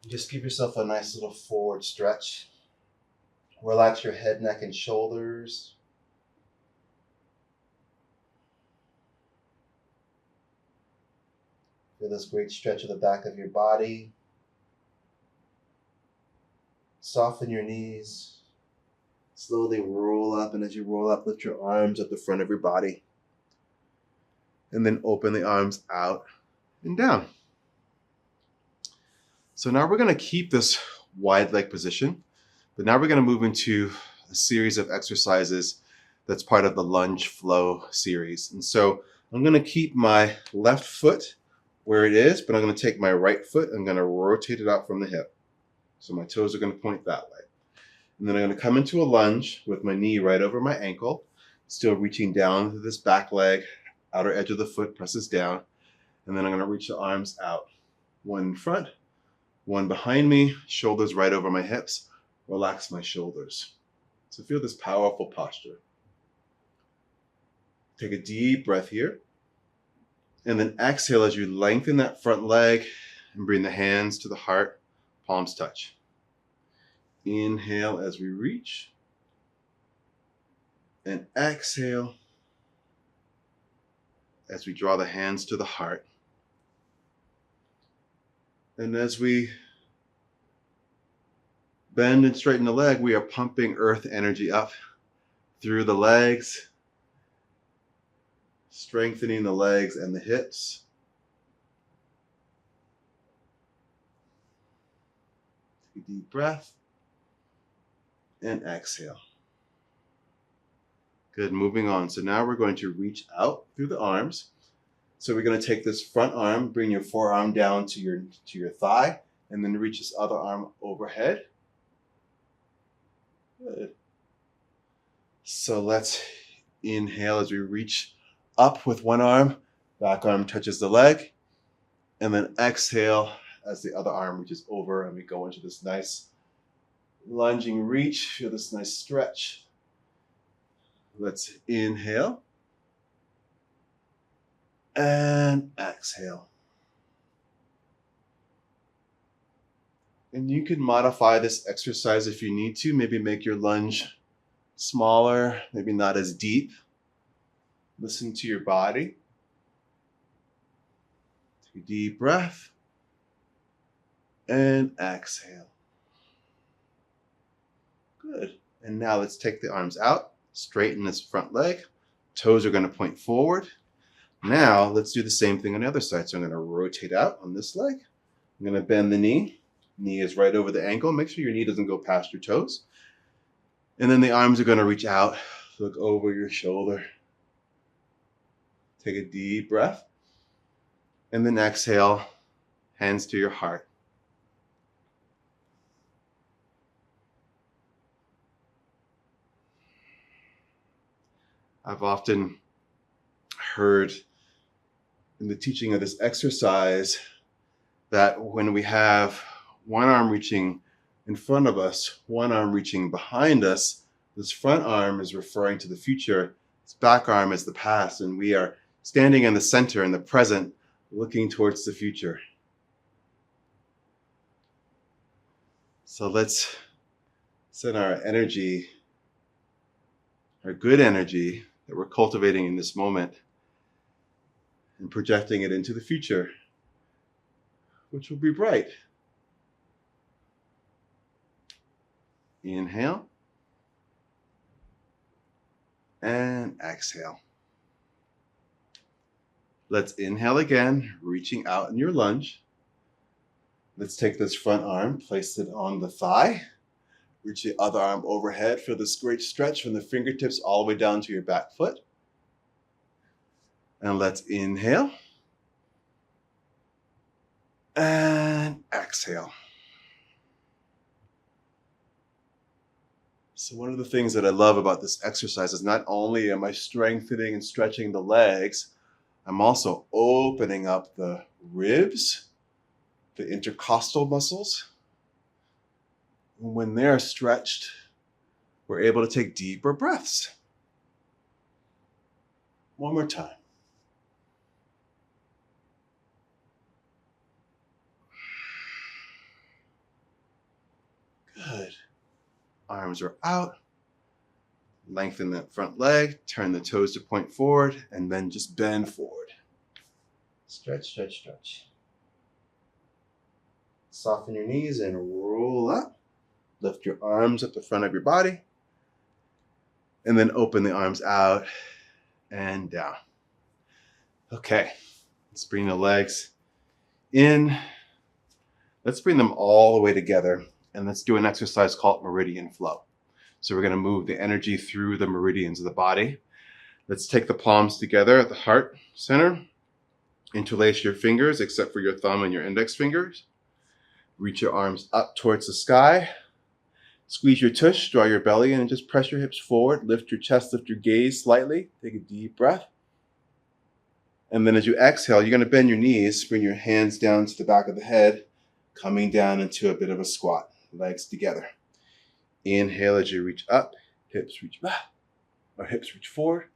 Just give yourself a nice little forward stretch. Relax your head, neck, and shoulders. Feel this great stretch of the back of your body. Soften your knees. Slowly roll up, and as you roll up, lift your arms at the front of your body. And then open the arms out and down. So now we're going to keep this wide leg position, but now we're going to move into a series of exercises that's part of the lunge flow series. And so I'm going to keep my left foot where it is, but I'm going to take my right foot and I'm going to rotate it out from the hip. So my toes are going to point that way. And then I'm going to come into a lunge with my knee right over my ankle, still reaching down to this back leg, outer edge of the foot presses down. And then I'm going to reach the arms out. One in front, one behind me, shoulders right over my hips. Relax my shoulders. So feel this powerful posture. Take a deep breath here. And then exhale as you lengthen that front leg and bring the hands to the heart, palms touch. Inhale as we reach. And exhale as we draw the hands to the heart. And as we bend and straighten the leg, we are pumping earth energy up through the legs, strengthening the legs and the hips. Take a deep breath and exhale. Good, moving on. So now we're going to reach out through the arms. So we're going to take this front arm, bring your forearm down to your thigh, and then reach this other arm overhead. Good. So let's inhale as we reach up with one arm, back arm touches the leg, and then exhale as the other arm reaches over and we go into this nice lunging reach. Feel this nice stretch. Let's inhale and exhale. And you can modify this exercise if you need to. Maybe make your lunge smaller, maybe not as deep. Listen to your body. Take a deep breath and exhale. Good. And now let's take the arms out, straighten this front leg. Toes are going to point forward. Now let's do the same thing on the other side. So I'm going to rotate out on this leg. I'm going to bend the knee. Knee is right over the ankle. Make sure your knee doesn't go past your toes. And then the arms are going to reach out. Look over your shoulder. Take a deep breath. And then exhale, hands to your heart. I've often heard in the teaching of this exercise that when we have one arm reaching in front of us, one arm reaching behind us, this front arm is referring to the future, this back arm is the past, and we are standing in the center, in the present, looking towards the future. So let's send our energy, our good energy that we're cultivating in this moment, and projecting it into the future, which will be bright. Inhale and exhale. Let's inhale again, reaching out in your lunge. Let's take this front arm, place it on the thigh. Reach the other arm overhead. Feel this great stretch from the fingertips all the way down to your back foot. And let's inhale. And exhale. So one of the things that I love about this exercise is not only am I strengthening and stretching the legs, I'm also opening up the ribs, the intercostal muscles. When they're stretched, we're able to take deeper breaths. One more time. Good. Arms are out. Lengthen that front leg. Turn the toes to point forward and then just bend forward. Stretch, stretch, stretch. Soften your knees and roll up. Lift your arms up the front of your body. And then open the arms out and down. Okay, let's bring the legs in. Let's bring them all the way together. And let's do an exercise called meridian flow. So we're going to move the energy through the meridians of the body. Let's take the palms together at the heart center. Interlace your fingers except for your thumb and your index fingers. Reach your arms up towards the sky. Squeeze your tush, draw your belly in, and just press your hips forward. Lift your chest, lift your gaze slightly. Take a deep breath. And then as you exhale, you're going to bend your knees, bring your hands down to the back of the head, coming down into a bit of a squat, legs together. Inhale as you reach up, hips reach back, or hips reach forward.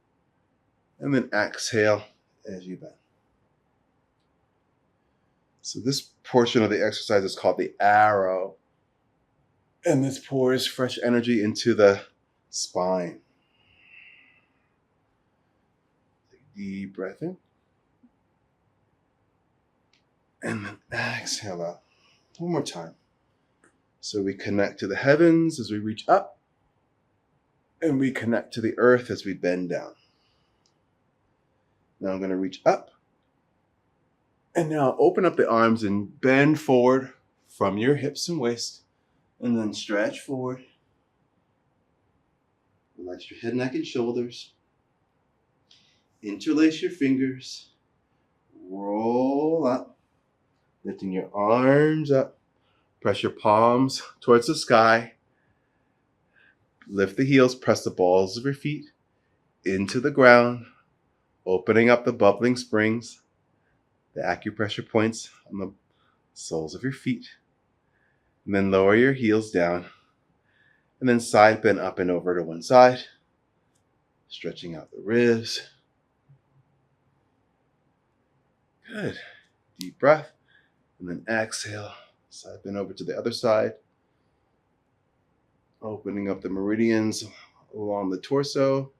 And then exhale as you bend. So this portion of the exercise is called the arrow. And this pours fresh energy into the spine. Take a deep breath in. And then exhale out. One more time. So we connect to the heavens as we reach up. And we connect to the earth as we bend down. Now I'm going to reach up. And now open up the arms and bend forward from your hips and waist. And then stretch forward. Relax your head, neck, and shoulders. Interlace your fingers. Roll up. Lifting your arms up. Press your palms towards the sky. Lift the heels. Press the balls of your feet into the ground. Opening up the bubbling springs. The acupressure points on the soles of your feet. And then lower your heels down. And then side bend up and over to one side. Stretching out the ribs. Good. Deep breath. And then exhale. Side bend over to the other side. Opening up the meridians along the torso.